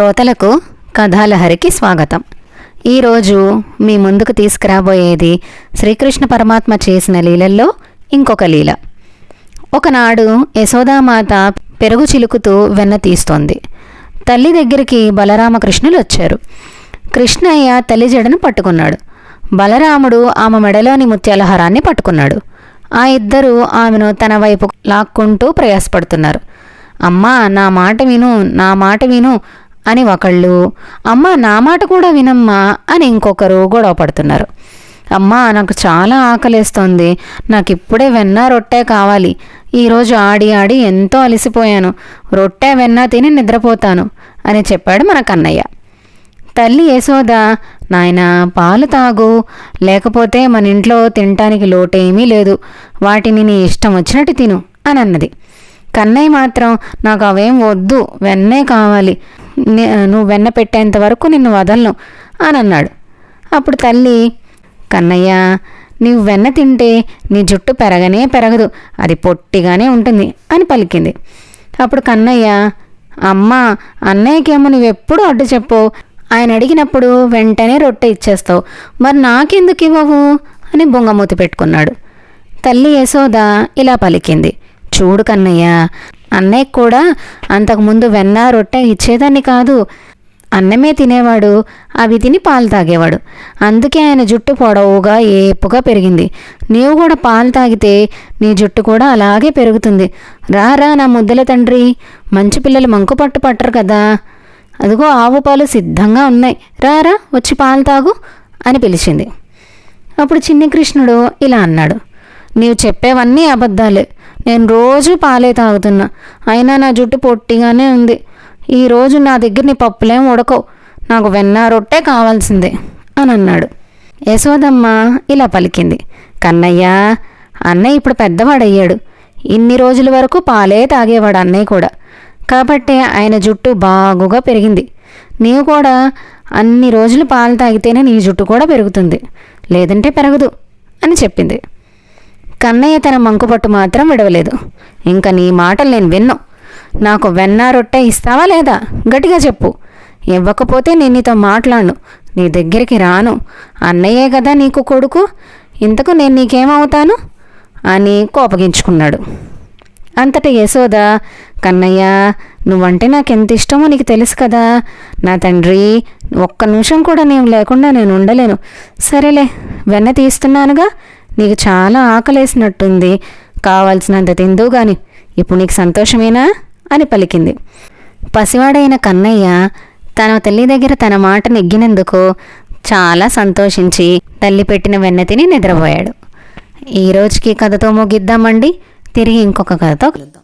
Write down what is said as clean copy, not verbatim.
శ్రోతలకు కథాలహరికి స్వాగతం. ఈరోజు మీ ముందుకు తీసుకురాబోయేది శ్రీకృష్ణ పరమాత్మ చేసిన లీలల్లో ఇంకొక లీల. ఒకనాడు యశోదామాత పెరుగు చిలుకుతూ వెన్న తీస్తోంది. తల్లి దగ్గరికి బలరామకృష్ణులు వచ్చారు. కృష్ణయ్య తల్లి జడను పట్టుకున్నాడు. బలరాముడు ఆమె మెడలోని ముత్యాల హారాన్ని పట్టుకున్నాడు. ఆ ఇద్దరు ఆమెను తన వైపు లాక్కుంటూ ప్రయాసపడుతున్నారు. అమ్మా నా మాట విను, నా మాట విను అని ఒకళ్ళు, అమ్మా నా మాట కూడా వినమ్మా అని ఇంకొకరు గొడవ పడుతున్నారు. అమ్మా నాకు చాలా ఆకలేస్తోంది, నాకు ఇప్పుడే వెన్న రొట్టె కావాలి, ఈరోజు ఆడి ఆడి ఎంతో అలసిపోయాను, రొట్టె వెన్న తిని నిద్రపోతాను అని చెప్పాడు మన కన్నయ్య. తల్లి యశోద, నాయనా పాలు తాగు, లేకపోతే మన ఇంట్లో తినటానికి లోటేమీ లేదు, వాటిని నీ ఇష్టం వచ్చినట్టు తిను అని అన్నది. కన్నయ్య మాత్రం నాకు అవేం వద్దు, వెన్నే కావాలి, నువ్వు వెన్న పెట్టేంత వరకు నిన్ను వదలను అని అన్నాడు. అప్పుడు తల్లి, కన్నయ్య నీవు వెన్న తింటే నీ జుట్టు పెరగనే పెరగదు, అది పొట్టిగానే ఉంటుంది అని పలికింది. అప్పుడు కన్నయ్య, అమ్మా అన్నయ్యకేమో నువ్వెప్పుడు అడ్డు చెప్పు, ఆయన అడిగినప్పుడు వెంటనే రొట్టె ఇచ్చేస్తావు, మరి నాకెందుకు ఇవ్వవు అని బొంగమూతి పెట్టుకున్నాడు. తల్లి యశోద ఇలా పలికింది, చూడు కన్నయ్య, అన్నయ్య కూడా అంతకుముందు వెన్న రొట్టె ఇచ్చేదాన్ని కాదు, అన్నమే తినేవాడు, అవి తిని పాలు తాగేవాడు, అందుకే ఆయన జుట్టు పొడవుగా ఏపుగా పెరిగింది. నీవు కూడా పాలు తాగితే నీ జుట్టు కూడా అలాగే పెరుగుతుంది. రారా నా ముద్దల తండ్రి, మంచి పిల్లలు మంకు పట్టు పట్టరు కదా, అదిగో ఆవు పాలు సిద్ధంగా ఉన్నాయి, రారా వచ్చి పాలు తాగు అని పిలిచింది. అప్పుడు చిన్ని కృష్ణుడు ఇలా అన్నాడు, నీవు చెప్పేవన్నీ అబద్ధాలే, నేను రోజు పాలే తాగుతున్నా, అయినా నా జుట్టు పొట్టిగానే ఉంది, ఈరోజు నా దగ్గర నీ పప్పులేం ఉడకవు, నాకు వెన్న రొట్టె కావాల్సిందే అని అన్నాడు. యశోదమ్మ ఇలా పలికింది, కన్నయ్య అన్నయ్య ఇప్పుడు పెద్దవాడయ్యాడు, ఇన్ని రోజుల వరకు పాలే తాగేవాడు అన్నయ్య కూడా, కాబట్టి ఆయన జుట్టు బాగుగా పెరిగింది, నీవు కూడా అన్ని రోజులు పాలు తాగితేనే నీ జుట్టు కూడా పెరుగుతుంది, లేదంటే పెరగదు అని చెప్పింది. కన్నయ్య తన మంకుపట్టు మాత్రం విడవలేదు. ఇంకా నీ మాటలు నేను విన్ను, నాకు వెన్న రొట్టె ఇస్తావా లేదా గట్టిగా చెప్పు, ఇవ్వకపోతే నేను నీతో మాట్లాడను, నీ దగ్గరికి రాను, అన్నయ్యే కదా నీకు కొడుకు, ఇంతకు నేను నీకేమవుతాను అని కోపగించుకున్నాడు. అంతటా యశోద, కన్నయ్య నువ్వంటే నాకెంత ఇష్టమో నీకు తెలుసు కదా, నా తండ్రి ఒక్క నిమిషం కూడా నీవు లేకుండా నేను ఉండలేను, సరేలే వెన్న తీస్తున్నానుగా, నీకు చాలా ఆకలేసినట్టుంది, కావాల్సినంత తిందు గాని, ఇప్పుడు నీకు సంతోషమేనా అని పలికింది. పసివాడైన కన్నయ్య తన తల్లి దగ్గర తన మాట నెగ్గినందుకు చాలా సంతోషించి తల్లి పెట్టిన వెన్న తిని నిద్రపోయాడు. ఈ రోజుకి కథతో ముగిద్దామండి, తిరిగి ఇంకొక కథతో కలుద్దాం.